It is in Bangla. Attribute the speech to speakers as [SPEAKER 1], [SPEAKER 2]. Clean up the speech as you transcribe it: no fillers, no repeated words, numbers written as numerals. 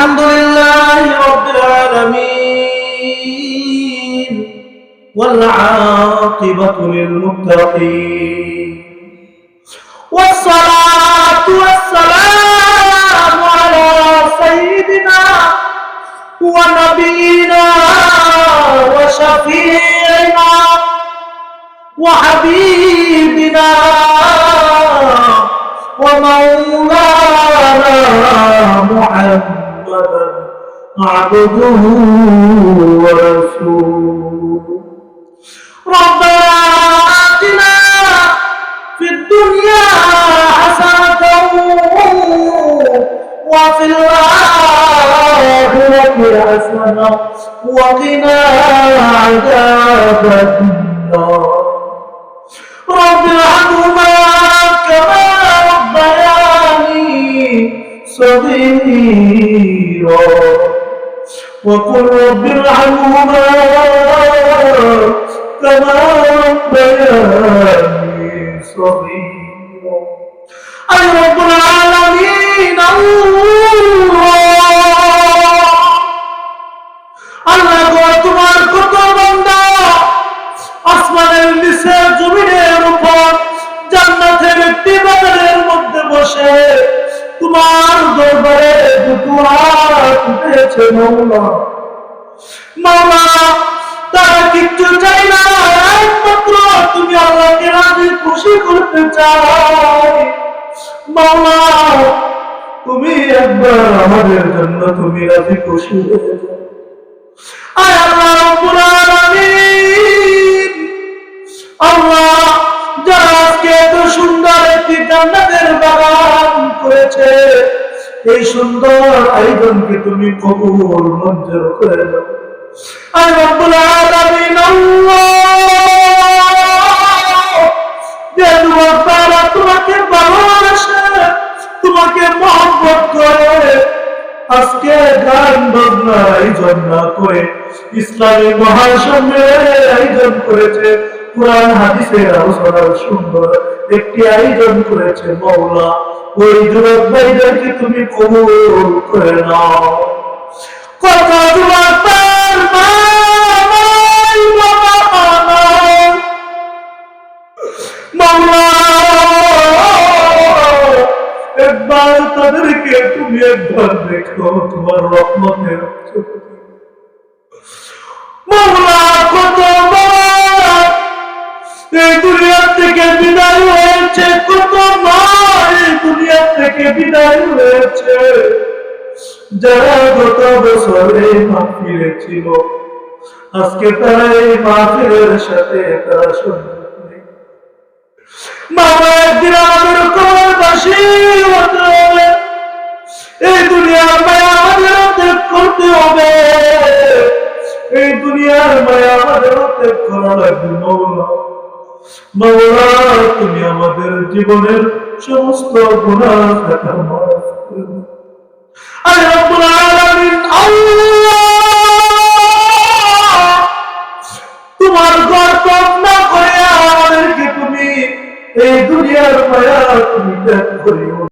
[SPEAKER 1] لله رب العالمين والعاقبة للمتقين والصلاة والسلام على سيدنا ونبينا وشفيعنا وحبيبنا ومولانا محمدا عبده ورسوله ربنا آتنا في الدنيا حسنة وفي الآخرة حسنة وقنا عذاب النار رب ارحمهما كما ربياني صغيرا وقل رب ارحمهما كما ربياني صغيرا أي رب العالمين আল্লাহ তোমার কত বান্দা আসমানের নিচে জমিনের উপর জান্নাতের একটি বাগানের মধ্যে বসে তোমার দরবারে দুটো হাত উঠেছে মাওলা মাওলা তারা কিচ্ছু চাই না একমাত্র তুমি আল্লাহকে রাজি খুশি করতে চাও মাওলা তুমি একবার আমাদের জন্য তুমি রাজি খুশি হয়ে যাও আয় আল্লাহ রাব্বুল আলামিন আল্লাহ যারা আজকে এত সুন্দর একটি জান্নাতের বাগান করেছে এই সুন্দর আয়োজনকে তুমি কবুল মঞ্জুর করে দাও আয় রাব্বুল আলামিন আল্লাহ যে তারা তোমাকে ভালোবাসে তোমাকে মহব্বত করে আজকে গান বাজনা আয়োজন না করে ইসলামী মহাসম্মেলনের আয়োজন করেছে কুরআন হাদিসের আলোচনার সুন্দর একটি আয়োজন করেছে মাওলা ওই যুবক ভাইদেরকে তুমি কবুল করে নাও কত যুবক তার মা নাই বাবা নাই মাওলা একবার তাদেরকে তুমি একবার দেখো তোমার রহমতের মাওলা কত এই দুনিয়া থেকে বিদায় হয়েছে কত মা এই দুনিয়া থেকে বিদায় হয়েছে যারা গত বছরে মাহফিলে ছিল আজকে তারা এই মাহফিলের সাথে তারা সঙ্গী মামা একদিন আমাদের কবরবাসী হতে হবে এই দুনিয়ার মায়া আমাদের ত্যাগ করতে হবে এই দুনিয়ার মায়া আমাদের ত্যাগ করা লাগবে মাওলা মাওলা তুমি আমাদের জীবনের সমস্ত গুনাহ খাতা মাফ করে দাও আয় রব্বুল আলামিন